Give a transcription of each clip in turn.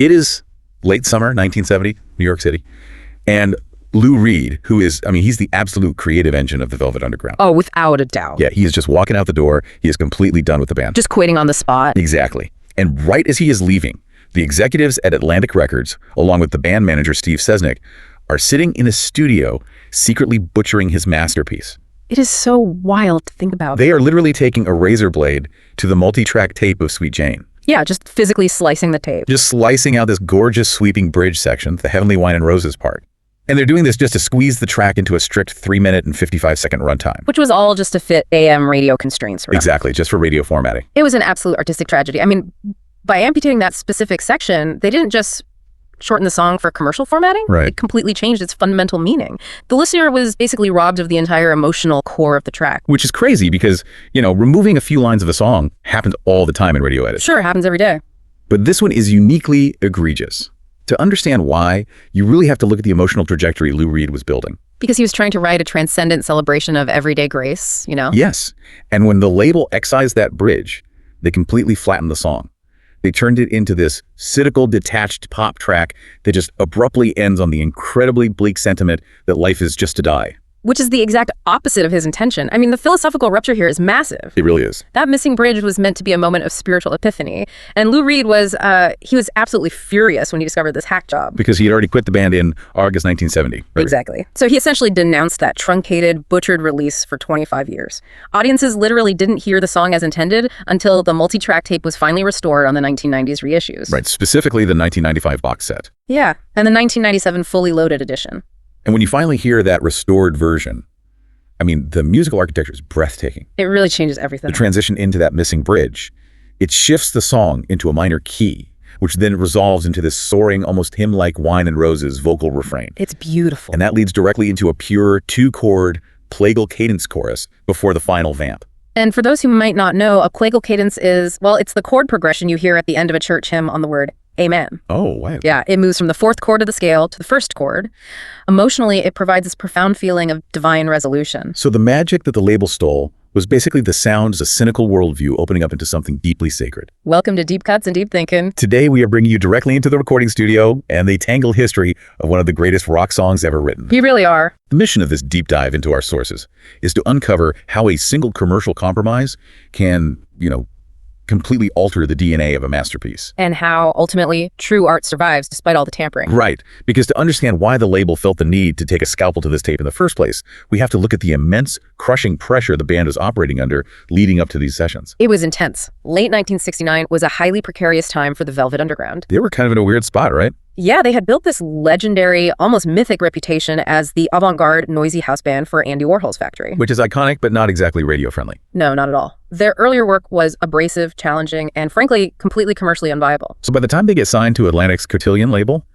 It is late summer, 1970, New York City. And Lou Reed, who is, I mean, he's the absolute creative engine of the Velvet Underground. Oh, without a doubt. Yeah, he is just walking out the door. He is completely done with the band. Just quitting on the spot. Exactly. And right as he is leaving, the executives at Atlantic Records, along with the band manager Steve Sesnick, are sitting in a studio secretly butchering his masterpiece. It is so wild to think about. They are literally taking a razor blade to the multi-track tape of Sweet Jane. Yeah, just physically slicing the tape. Just slicing out this gorgeous sweeping bridge section, the Heavenly Wine and Roses part. And they're doing this just to squeeze the track into a strict 3-minute and 55-second runtime. Which was all just to fit AM radio constraints. Right? Exactly, just for radio formatting. It was an absolute artistic tragedy. I mean, by amputating that specific section, they didn't just shorten the song for commercial formatting. Right. It completely changed its fundamental meaning. The listener was basically robbed of the entire emotional core of the track. Which is crazy because, you know, removing a few lines of a song happens all the time in radio edits. Sure, it happens every day. But this one is uniquely egregious. To understand why, you really have to look at the emotional trajectory Lou Reed was building. Because he was trying to write a transcendent celebration of everyday grace, you know? Yes. And when the label excised that bridge, they completely flattened the song. They turned it into this cynical, detached pop track that just abruptly ends on the incredibly bleak sentiment that life is just to die. Which is the exact opposite of his intention. I mean, the philosophical rupture here is massive. It really is. That missing bridge was meant to be a moment of spiritual epiphany. And Lou Reed was, he was absolutely furious when he discovered this hack job. Because he had already quit the band in August 1970. Right? Exactly. So he essentially denounced that truncated, butchered release for 25 years. Audiences literally didn't hear the song as intended until the multi-track tape was finally restored on the 1990s reissues. Right, specifically the 1995 box set. Yeah, and the 1997 fully loaded edition. And when you finally hear that restored version, I mean, the musical architecture is breathtaking. It really changes everything. The transition into that missing bridge, it shifts the song into a minor key, which then resolves into this soaring, almost hymn-like Wine and Roses vocal refrain. It's beautiful. And that leads directly into a pure 2-chord Plagal cadence chorus before the final vamp. And for those who might not know, a Plagal cadence is, well, it's the chord progression you hear at the end of a church hymn on the word Amen. Oh, wow. Yeah, it moves from the 4th chord of the scale to the 1st chord. Emotionally, it provides this profound feeling of divine resolution. So the magic that the label stole was basically the sound as a cynical worldview opening up into something deeply sacred. Welcome to Deep Cuts and Deep Thinking. Today, we are bringing you directly into the recording studio and the tangled history of one of the greatest rock songs ever written. You really are. The mission of this deep dive into our sources is to uncover how a single commercial compromise can, completely alter the DNA of a masterpiece. And how, ultimately, true art survives despite all the tampering. Right. Because to understand why the label felt the need to take a scalpel to this tape in the first place, we have to look at the immense, crushing pressure the band was operating under leading up to these sessions. It was intense. Late 1969 was a highly precarious time for the Velvet Underground. They were kind of in a weird spot, right? Yeah, they had built this legendary, almost mythic reputation as the avant-garde, noisy house band for Andy Warhol's factory. Which is iconic, but not exactly radio-friendly. No, not at all. Their earlier work was abrasive, challenging, and frankly, completely commercially unviable. So by the time they get signed to Atlantic's Cotillion label,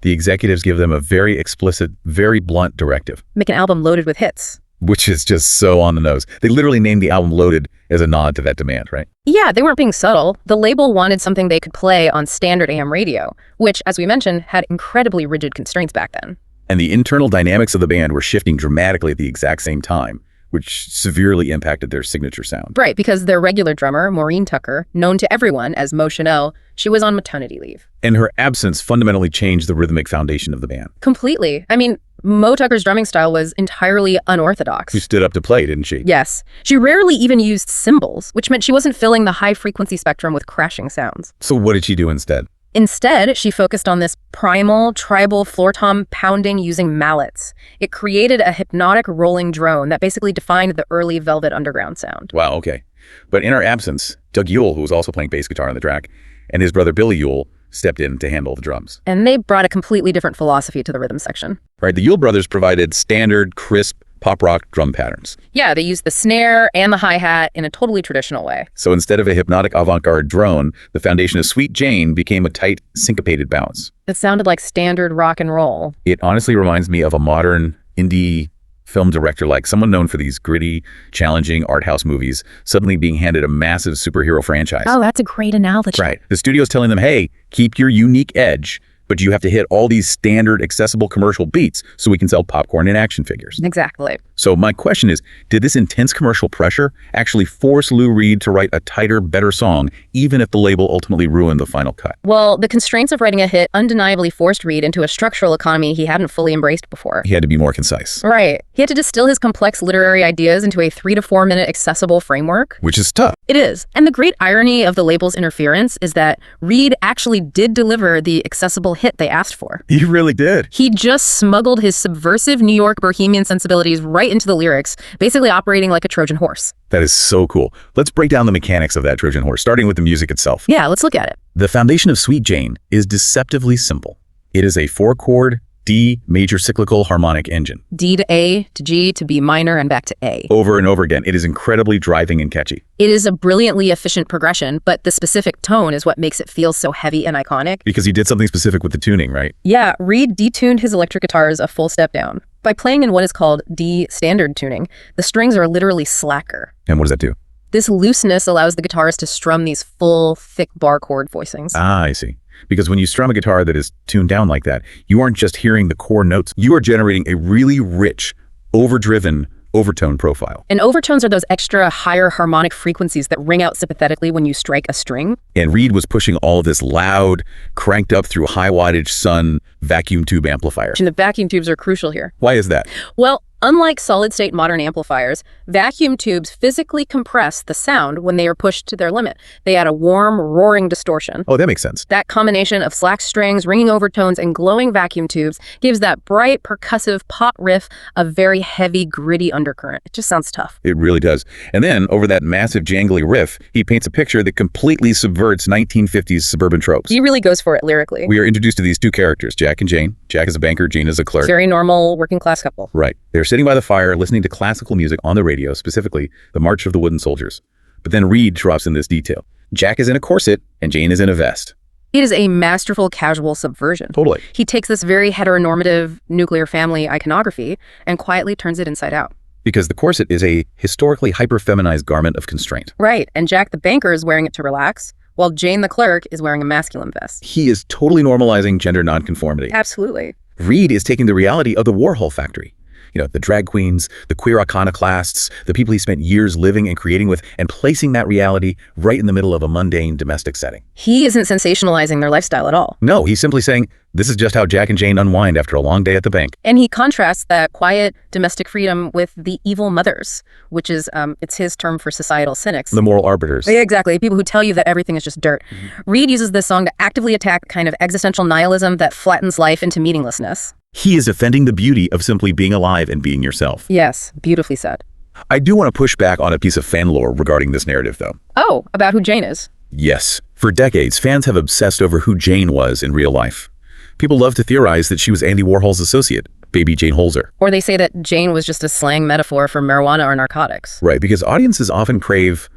the executives give them a very explicit, very blunt directive. Make an album loaded with hits. Which is just so on the nose. They literally named the album Loaded as a nod to that demand, right? Yeah, they weren't being subtle. The label wanted something they could play on standard AM radio, which, as we mentioned, had incredibly rigid constraints back then. And the internal dynamics of the band were shifting dramatically at the exact same time, which severely impacted their signature sound. Right, because their regular drummer, Maureen Tucker, known to everyone as Mo Chanel, she was on maternity leave. And her absence fundamentally changed the rhythmic foundation of the band. Completely. I mean, Mo Tucker's drumming style was entirely unorthodox. She stood up to play, didn't she? Yes. She rarely even used cymbals, which meant she wasn't filling the high-frequency spectrum with crashing sounds. So what did she do instead? Instead, she focused on this primal, tribal floor tom pounding using mallets. It created a hypnotic rolling drone that basically defined the early Velvet Underground sound. Wow, okay. But in her absence, Doug Yule, who was also playing bass guitar on the track, and his brother Billy Yule stepped in to handle the drums. And they brought a completely different philosophy to the rhythm section. Right, the Yule brothers provided standard, crisp, pop rock drum patterns. Yeah, they used the snare and the hi-hat in a totally traditional way. So instead of a hypnotic avant-garde drone, the foundation of Sweet Jane became a tight, syncopated bounce. It sounded like standard rock and roll. It honestly reminds me of a modern indie film director, like someone known for these gritty, challenging art house movies, suddenly being handed a massive superhero franchise. Oh, that's a great analogy. Right. The studio's telling them, hey, keep your unique edge, but you have to hit all these standard, accessible commercial beats so we can sell popcorn and action figures. Exactly. So my question is, did this intense commercial pressure actually force Lou Reed to write a tighter, better song, even if the label ultimately ruined the final cut? Well, the constraints of writing a hit undeniably forced Reed into a structural economy he hadn't fully embraced before. He had to be more concise. Right. He had to distill his complex literary ideas into a 3 to 4 minute accessible framework. Which is tough. It is. And the great irony of the label's interference is that Reed actually did deliver the accessible hit they asked for. He really did. He just smuggled his subversive New York bohemian sensibilities right into the lyrics, basically operating like a Trojan horse. That is so cool. Let's break down the mechanics of that Trojan horse, starting with the music itself. Yeah, let's look at it. The foundation of Sweet Jane is deceptively simple. It is a 4-chord D major cyclical harmonic engine. D to A to G to B minor and back to A. Over and over again. It is incredibly driving and catchy. It is a brilliantly efficient progression, but the specific tone is what makes it feel so heavy and iconic. Because he did something specific with the tuning, right? Yeah, Reed detuned his electric guitars a full step down. By playing in what is called D standard tuning, the strings are literally slacker. And what does that do? This looseness allows the guitarist to strum these full, thick bar chord voicings. Ah, I see. Because when you strum a guitar that is tuned down like that, you aren't just hearing the core notes. You are generating a really rich, overdriven overtone profile. And overtones are those extra higher harmonic frequencies that ring out sympathetically when you strike a string. And Reed was pushing all of this loud, cranked up through high wattage Sun vacuum tube amplifier. And the vacuum tubes are crucial here. Why is that? Well, unlike solid-state modern amplifiers, vacuum tubes physically compress the sound when they are pushed to their limit. They add a warm, roaring distortion. Oh, that makes sense. That combination of slack strings, ringing overtones, and glowing vacuum tubes gives that bright, percussive pop riff a very heavy, gritty undercurrent. It just sounds tough. It really does. And then, over that massive, jangly riff, he paints a picture that completely subverts 1950s suburban tropes. He really goes for it lyrically. We are introduced to these two characters, Jack and Jane. Jack is a banker, Jane is a clerk. Very normal working-class couple. Right. They're sitting by the fire, listening to classical music on the radio, specifically the March of the Wooden Soldiers. But then Reed drops in this detail. Jack is in a corset, and Jane is in a vest. It is a masterful casual subversion. Totally. He takes this very heteronormative nuclear family iconography and quietly turns it inside out. Because the corset is a historically hyper-feminized garment of constraint. Right, and Jack the banker is wearing it to relax, while Jane the clerk is wearing a masculine vest. He is totally normalizing gender nonconformity. Absolutely. Reed is taking the reality of the Warhol factory. You know, the drag queens, the queer iconoclasts, the people he spent years living and creating with, and placing that reality right in the middle of a mundane domestic setting. He isn't sensationalizing their lifestyle at all. No, he's simply saying, this is just how Jack and Jane unwind after a long day at the bank. And he contrasts that quiet domestic freedom with the evil mothers, which is, it's his term for societal cynics. The moral arbiters. Yeah, exactly. People who tell you that everything is just dirt. Reed uses this song to actively attack kind of existential nihilism that flattens life into meaninglessness. He is offending the beauty of simply being alive and being yourself. Yes, beautifully said. I do want to push back on a piece of fan lore regarding this narrative, though. Oh, about who Jane is? Yes. For decades, fans have obsessed over who Jane was in real life. People love to theorize that she was Andy Warhol's associate, baby Jane Holzer. Or they say that Jane was just a slang metaphor for marijuana or narcotics. Right, because audiences often crave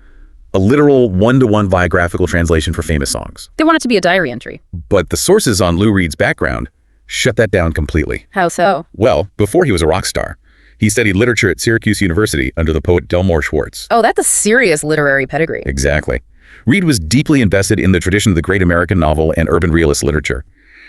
a literal one-to-one biographical translation for famous songs. They want it to be a diary entry. But the sources on Lou Reed's background shut that down completely. How so? Well, before he was a rock star, he studied literature at Syracuse University under the poet Delmore Schwartz. Oh, that's a serious literary pedigree. Exactly. Reed was deeply invested in the tradition of the great American novel and urban realist literature.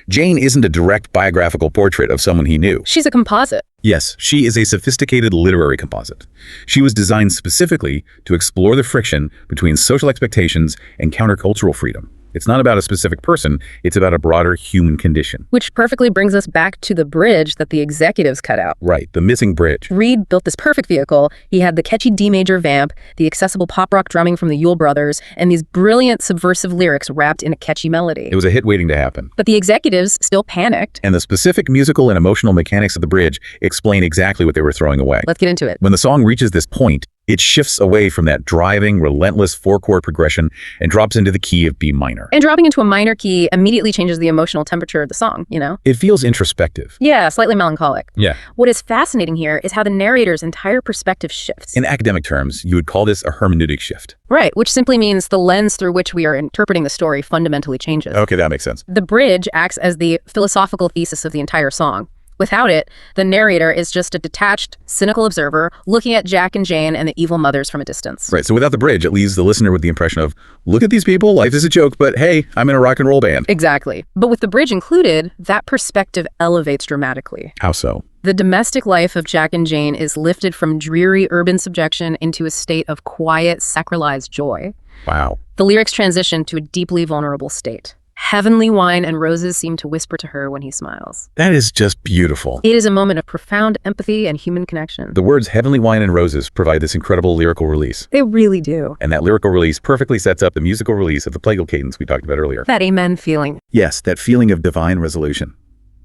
Jane isn't a direct biographical portrait of someone he knew. She's a composite. Yes, she is a sophisticated literary composite. She was designed specifically to explore the friction between social expectations and countercultural freedom. It's not about a specific person, it's about a broader human condition. Which perfectly brings us back to the bridge that the executives cut out. Right, the missing bridge. Reed built this perfect vehicle. He had the catchy D major vamp, the accessible pop rock drumming from the Yule brothers, and these brilliant subversive lyrics wrapped in a catchy melody. It was a hit waiting to happen. But the executives still panicked. And the specific musical and emotional mechanics of the bridge explain exactly what they were throwing away. Let's get into it. When the song reaches this point, it shifts away from that driving, relentless 4-chord progression and drops into the key of B minor. And dropping into a minor key immediately changes the emotional temperature of the song, you know? It feels introspective. Yeah, slightly melancholic. Yeah. What is fascinating here is how the narrator's entire perspective shifts. In academic terms, you would call this a hermeneutic shift. Right, which simply means the lens through which we are interpreting the story fundamentally changes. Okay, that makes sense. The bridge acts as the philosophical thesis of the entire song. Without it, the narrator is just a detached, cynical observer looking at Jack and Jane and the evil mothers from a distance. Right, so without the bridge, it leaves the listener with the impression of, look at these people, life is a joke, but hey, I'm in a rock and roll band. Exactly. But with the bridge included, that perspective elevates dramatically. How so? The domestic life of Jack and Jane is lifted from dreary urban subjection into a state of quiet, sacralized joy. Wow. The lyrics transition to a deeply vulnerable state. Heavenly wine and roses seem to whisper to her when he smiles. That is just beautiful. It is a moment of profound empathy and human connection. The words heavenly wine and roses provide this incredible lyrical release. They really do. And that lyrical release perfectly sets up the musical release of the Plagal cadence we talked about earlier. That amen feeling. Yes, that feeling of divine resolution.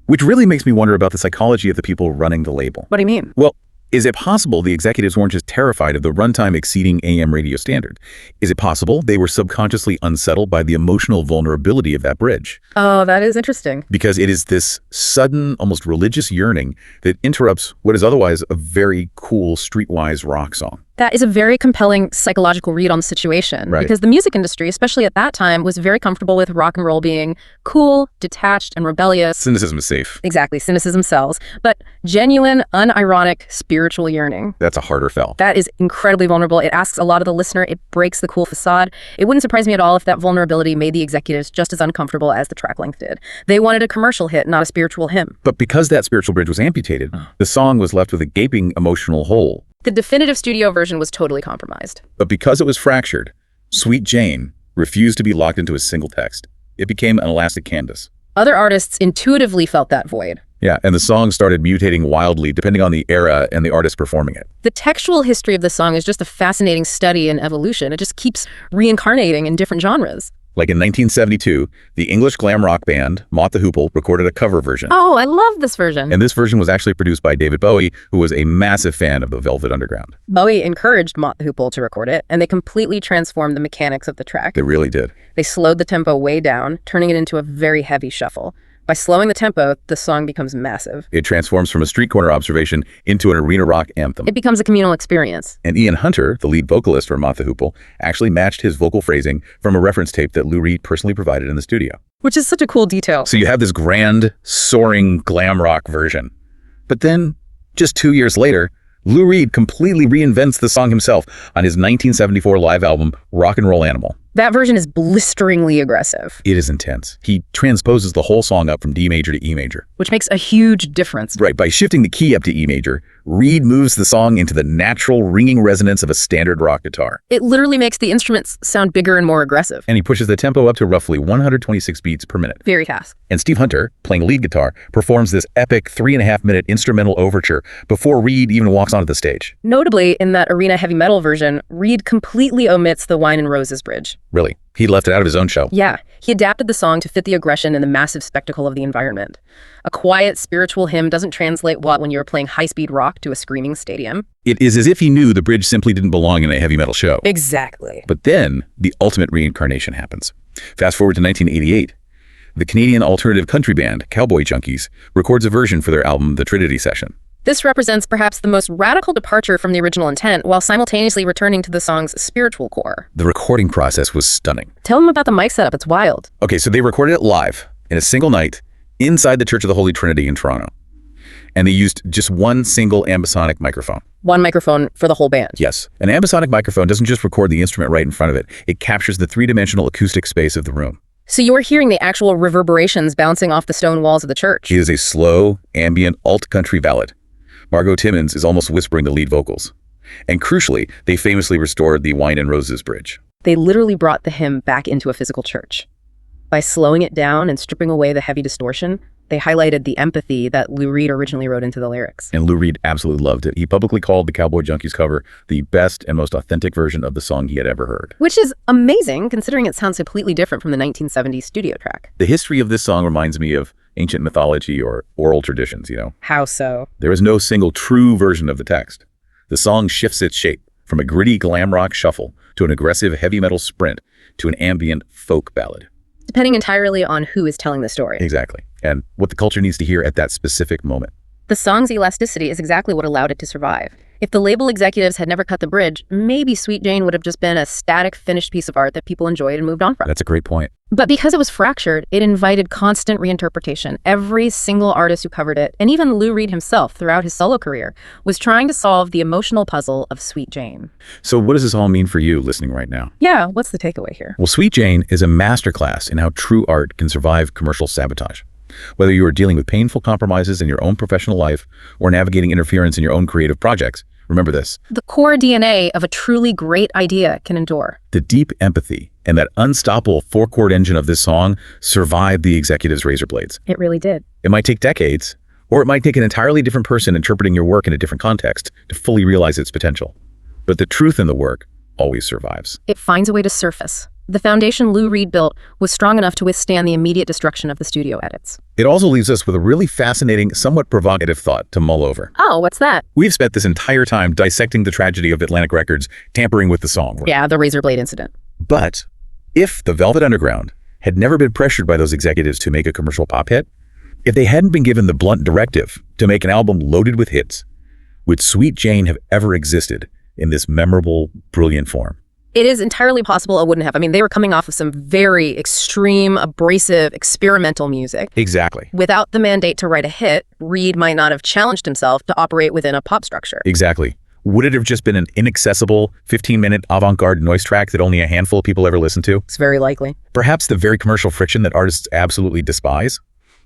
Which really makes me wonder about the psychology of the people running the label. What do you mean? Well, is it possible the executives weren't just terrified of the runtime exceeding AM radio standard? Is it possible they were subconsciously unsettled by the emotional vulnerability of that bridge? Oh, that is interesting. Because it is this sudden, almost religious yearning that interrupts what is otherwise a very cool, streetwise rock song. That is a very compelling psychological read on the situation. Right. Because the music industry, especially at that time, was very comfortable with rock and roll being cool, detached, and rebellious. Cynicism is safe. Exactly, cynicism sells. But genuine, unironic, spiritual yearning. That's a harder fell. That is incredibly vulnerable. It asks a lot of the listener. It breaks the cool facade. It wouldn't surprise me at all if that vulnerability made the executives just as uncomfortable as the track length did. They wanted a commercial hit, not a spiritual hymn. But because that spiritual bridge was amputated, the song was left with a gaping emotional hole. The definitive studio version was totally compromised. But because it was fractured, Sweet Jane refused to be locked into a single text. It became an elastic canvas. Other artists intuitively felt that void. Yeah, and the song started mutating wildly depending on the era and the artist performing it. The textual history of the song is just a fascinating study in evolution. It just keeps reincarnating in different genres. Like in 1972, the English glam rock band Mott the Hoople recorded a cover version. Oh, I love this version. And this version was actually produced by David Bowie, who was a massive fan of the Velvet Underground. Bowie encouraged Mott the Hoople to record it, and they completely transformed the mechanics of the track. They really did. They slowed the tempo way down, turning it into a very heavy shuffle. By slowing the tempo, the song becomes massive. It transforms from a street corner observation into an arena rock anthem. It becomes a communal experience. And Ian Hunter, the lead vocalist for Mott the Hoople, actually matched his vocal phrasing from a reference tape that Lou Reed personally provided in the studio. Which is such a cool detail. So you have this grand, soaring glam rock version. But then, just 2 years later, Lou Reed completely reinvents the song himself on his 1974 live album, Rock and Roll Animal. That version is blisteringly aggressive. It is intense. He transposes the whole song up from D major to E major. Which makes a huge difference. Right, by shifting the key up to E major, Reed moves the song into the natural ringing resonance of a standard rock guitar. It literally makes the instruments sound bigger and more aggressive. And he pushes the tempo up to roughly 126 beats per minute. Very fast. And Steve Hunter, playing lead guitar, performs this epic 3.5-minute instrumental overture before Reed even walks onto the stage. Notably, in that arena heavy metal version, Reed completely omits the Wine and Roses bridge. Really? He left it out of his own show. Yeah, he adapted the song to fit the aggression and the massive spectacle of the environment. A quiet, spiritual hymn doesn't translate well when you're playing high-speed rock to a screaming stadium. It is as if he knew the bridge simply didn't belong in a heavy metal show. Exactly. But then, the ultimate reincarnation happens. Fast forward to 1988. The Canadian alternative country band, Cowboy Junkies, records a version for their album, The Trinity Session. This represents perhaps the most radical departure from the original intent, while simultaneously returning to the song's spiritual core. The recording process was stunning. Tell them about the mic setup. It's wild. Okay, so they recorded it live, in a single night, inside the Church of the Holy Trinity in Toronto. And they used just one single ambisonic microphone. One microphone for the whole band. Yes. An ambisonic microphone doesn't just record the instrument right in front of it. It captures the three-dimensional acoustic space of the room. So you're hearing the actual reverberations bouncing off the stone walls of the church. It is a slow, ambient, alt-country ballad. Margot Timmons is almost whispering the lead vocals. And crucially, they famously restored the Wine and Roses bridge. They literally brought the hymn back into a physical church. By slowing it down and stripping away the heavy distortion, they highlighted the empathy that Lou Reed originally wrote into the lyrics. And Lou Reed absolutely loved it. He publicly called the Cowboy Junkies cover the best and most authentic version of the song he had ever heard. Which is amazing, considering it sounds completely different from the 1970s studio track. The history of this song reminds me of ancient mythology or oral traditions, you know. How so? There is no single true version of the text. The song shifts its shape from a gritty glam rock shuffle to an aggressive heavy metal sprint to an ambient folk ballad. Depending entirely on who is telling the story. Exactly. And what the culture needs to hear at that specific moment. The song's elasticity is exactly what allowed it to survive. If the label executives had never cut the bridge, maybe Sweet Jane would have just been a static, finished piece of art that people enjoyed and moved on from. That's a great point. But because it was fractured, it invited constant reinterpretation. Every single artist who covered it, and even Lou Reed himself throughout his solo career, was trying to solve the emotional puzzle of Sweet Jane. So what does this all mean for you listening right now? Yeah, what's the takeaway here? Well, Sweet Jane is a masterclass in how true art can survive commercial sabotage. Whether you are dealing with painful compromises in your own professional life or navigating interference in your own creative projects, remember this. The core DNA of a truly great idea can endure. The deep empathy and that unstoppable four-chord engine of this song survived the executives' razor blades. It really did. It might take decades, or it might take an entirely different person interpreting your work in a different context to fully realize its potential. But the truth in the work always survives. It finds a way to surface. The foundation Lou Reed built was strong enough to withstand the immediate destruction of the studio edits. It also leaves us with a really fascinating, somewhat provocative thought to mull over. Oh, what's that? We've spent this entire time dissecting the tragedy of Atlantic Records tampering with the song. Yeah, the razor blade incident. But if the Velvet Underground had never been pressured by those executives to make a commercial pop hit, if they hadn't been given the blunt directive to make an album loaded with hits, would Sweet Jane have ever existed in this memorable, brilliant form? It is entirely possible it wouldn't have. I mean, they were coming off of some very extreme, abrasive, experimental music. Exactly. Without the mandate to write a hit, Reed might not have challenged himself to operate within a pop structure. Exactly. Would it have just been an inaccessible 15-minute avant-garde noise track that only a handful of people ever listen to? It's very likely. Perhaps the very commercial friction that artists absolutely despise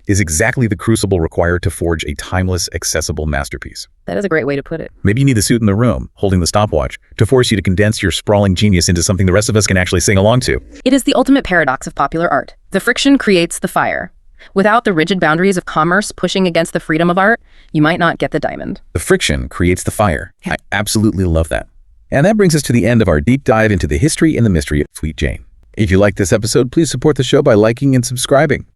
is exactly the crucible required to forge a timeless, accessible masterpiece. That is a great way to put it. Maybe you need the suit in the room, holding the stopwatch, to force you to condense your sprawling genius into something the rest of us can actually sing along to. It is the ultimate paradox of popular art. The friction creates the fire. Without the rigid boundaries of commerce pushing against the freedom of art, you might not get the diamond. The friction creates the fire. I absolutely love that. And that brings us to the end of our deep dive into the history and the mystery of Sweet Jane. If you like this episode, please support the show by liking and subscribing.